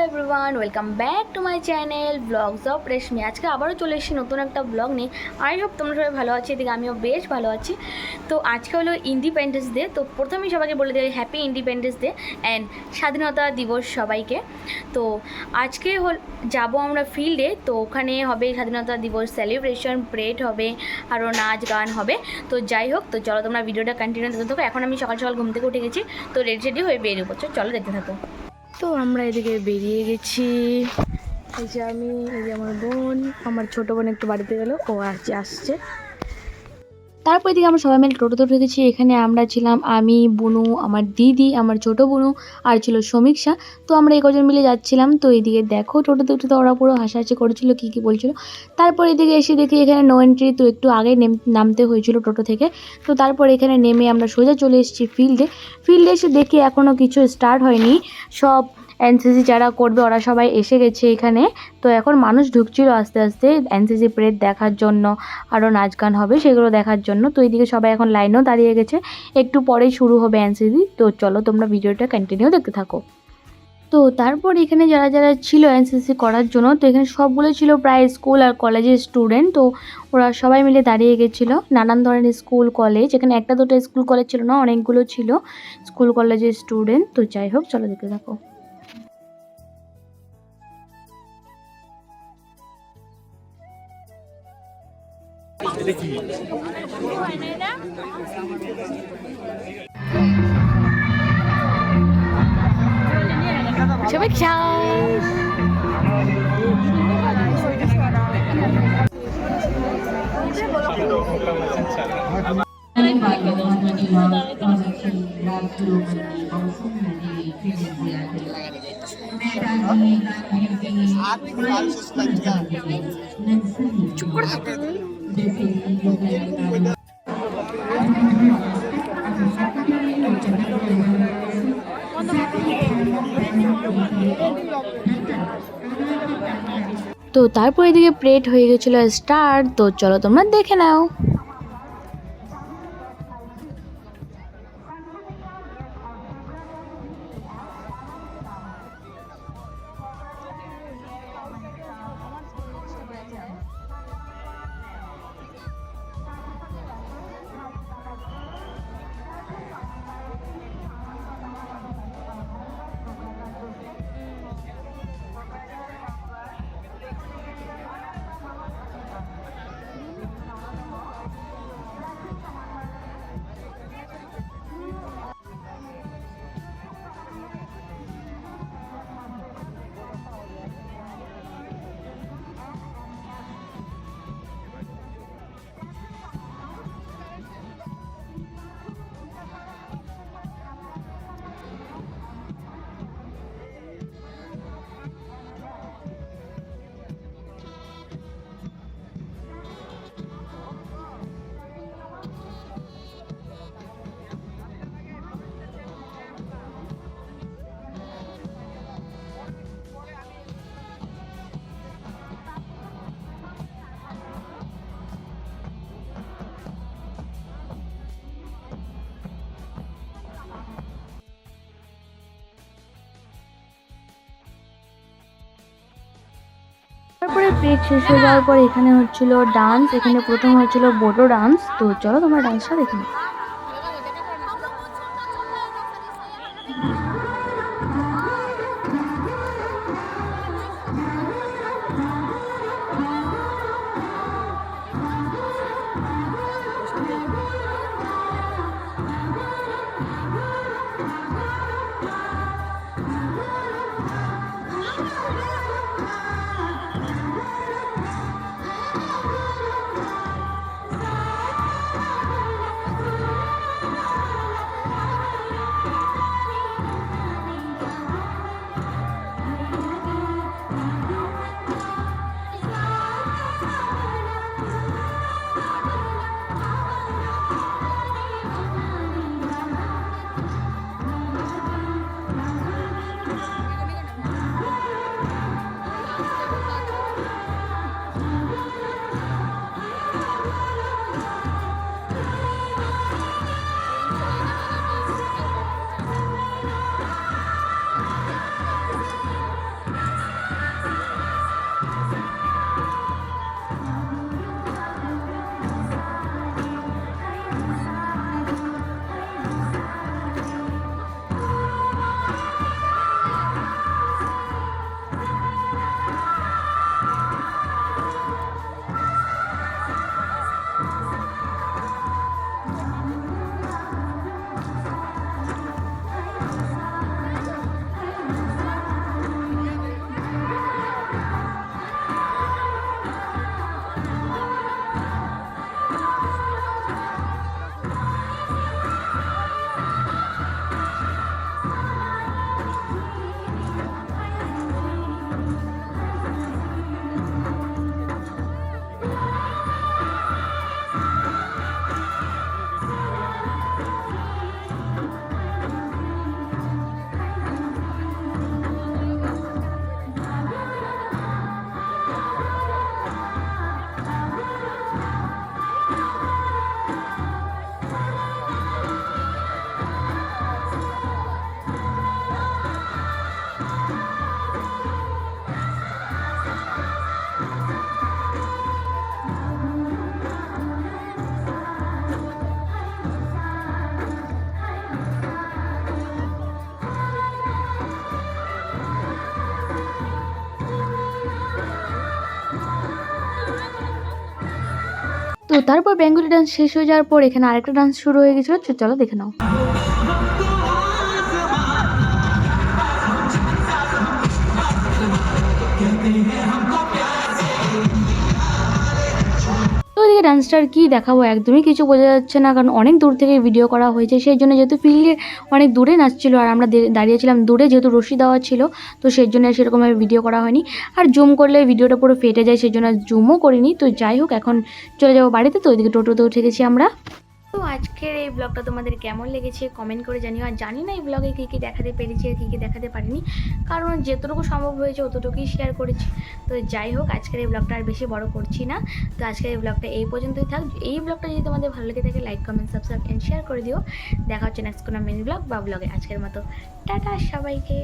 Everyone, welcome back to my channel vlogs of Reshmi. আজকে আবারও চলে এসেছি নতুন একটা ব্লগ নিয়ে। আই হোপ তোমরা সবাই ভালো আছি, এদিকে আমিও বেশ ভালো আছি। তো আজকে হলো ইন্ডিপেন্ডেন্স ডে। তো প্রথমেই সবাইকে বলে দিই হ্যাপি ইন্ডিপেন্ডেন্স ডে অ্যান্ড স্বাধীনতা দিবস সবাইকে। তো আজকে যাবো আমরা ফিল্ডে, তো ওখানে হবে স্বাধীনতা দিবস সেলিব্রেশন, প্রেড হবে, আরও নাচ গান হবে। তো যাই হোক, তো চলো তোমরা ভিডিওটা কন্টিনিউ দেখতে থাকো। এখন আমি সকাল সকাল ঘুম থেকে উঠে গেছি, তো রেডি হয়ে বেরিয়ে পড়ছো, চলো দেখতে থাকো। তো আমরা এদিকে বেরিয়ে গেছি। এই যে আমি, এই যে আমার বোন, আমার ছোটো বোন একটু বাড়িতে গেল, ও আসছে। তারপর এদিকে আমরা সবাই মিলে টোটোতে উঠে গেছি। এখানে আমরা ছিলাম আমি, বুনু, আমার দিদি, আমার ছোটো বুনু, আর ছিল সমীক্ষা। তো আমরা এই কজন মিলে যাচ্ছিলাম। তো এইদিকে দেখো টোটোতে উঠে তো ওরা পুরো হাসাহাসি করেছিল, কী কী বলছিল। তারপর এদিকে এসে দেখি এখানে নো এন্ট্রি, তো একটু আগে নামতে হয়েছিল টোটো থেকে। তো তারপর এখানে নেমে আমরা সোজা চলে এসেছি ফিল্ডে এসে দেখি এখনও কিছু স্টার্ট হয়নি। সব এনসিসি যারা করবে ওরা সবাই এসে গেছে এখানে। তো এখন মানুষ ঢুকছিল আস্তে আস্তে এনসিসি প্রেড দেখার জন্য, আরও নাচ গান হবে সেগুলো দেখার জন্য। তো এইদিকে সবাই এখন লাইনেও দাঁড়িয়ে গেছে, একটু পরেই শুরু হবে এনসিসি। তো চলো তোমরা ভিডিওটা কন্টিনিউ দেখতে থাকো। তো তারপর এখানে যারা যারা ছিল এনসিসি করার জন্য, তো এখানে সবগুলো ছিল প্রায় স্কুল আর কলেজের স্টুডেন্ট। তো ওরা সবাই মিলে দাঁড়িয়ে গেছিলো, নানান ধরনের স্কুল কলেজ, এখানে একটা দুটো স্কুল কলেজ ছিল না, অনেকগুলো ছিল স্কুল কলেজের স্টুডেন্ট। তো যাই হোক, চলো দেখতে থাকো। শুভেচ্ছা। চুপ করে থাকো। তো তারপর এদিকে প্রেড হয়ে গেছিল স্টার্ট। তো চলো তোমরা দেখে নাও। তারপরে প্রেড শেষ হয়ে যাওয়ার পর এখানে হচ্ছিল ডান্স। এখানে প্রথম হচ্ছিল বোটো ডান্স। তো চলো তোমরা ডান্সটা দেখে নাও। তারপর বেঙ্গলি ডান্স শেষ হয়ে যাওয়ার পর এখানে আরেকটা ডান্স শুরু হয়ে গেছিলো, চলো দেখে নাও। তো এদিকে ডান্সটার কী দেখাবো, একদমই কিছু বোঝা যাচ্ছে না, কারণ অনেক দূর থেকে ভিডিও করা হয়েছে। সেই জন্য যেহেতু ফিল্ডে অনেক দূরে নাচছিল আর আমরা দাঁড়িয়েছিলাম দূরে, যেহেতু রশি দেওয়া ছিল, তো সেই জন্য সেরকমভাবে ভিডিও করা হয়নি। আর জুম করলে ভিডিওটা পুরো ফেটে যায়, সেই জন্য জুমও করিনি। তো যাই হোক, এখন চলে যাবো বাড়িতে। তো ওইদিকে টোটোতে উঠে গেছি আমরা। তো আজকের এই ব্লগটা তোমাদের কেমন লেগেছে কমেন্ট করে জানিও। আর জানি না এই ব্লগে কী কী দেখাতে পেরেছি আর কী কী দেখাতে পারিনি, কারণ যতটুকু সম্ভব হয়েছে অতটুকুই শেয়ার করেছি। তো যাই হোক, আজকের এই ব্লগটা আর বেশি বড় করছি না। তো আজকের এই ব্লগটা এই পর্যন্তই থাক। এই ব্লগটা যদি তোমাদের ভালো লেগে থাকে like comment subscribe and share করে দিও। দেখা হচ্ছে নেক্সট কোনো মিনি ব্লগ বা ব্লগে। আজকের মতো টাটা সবাইকে।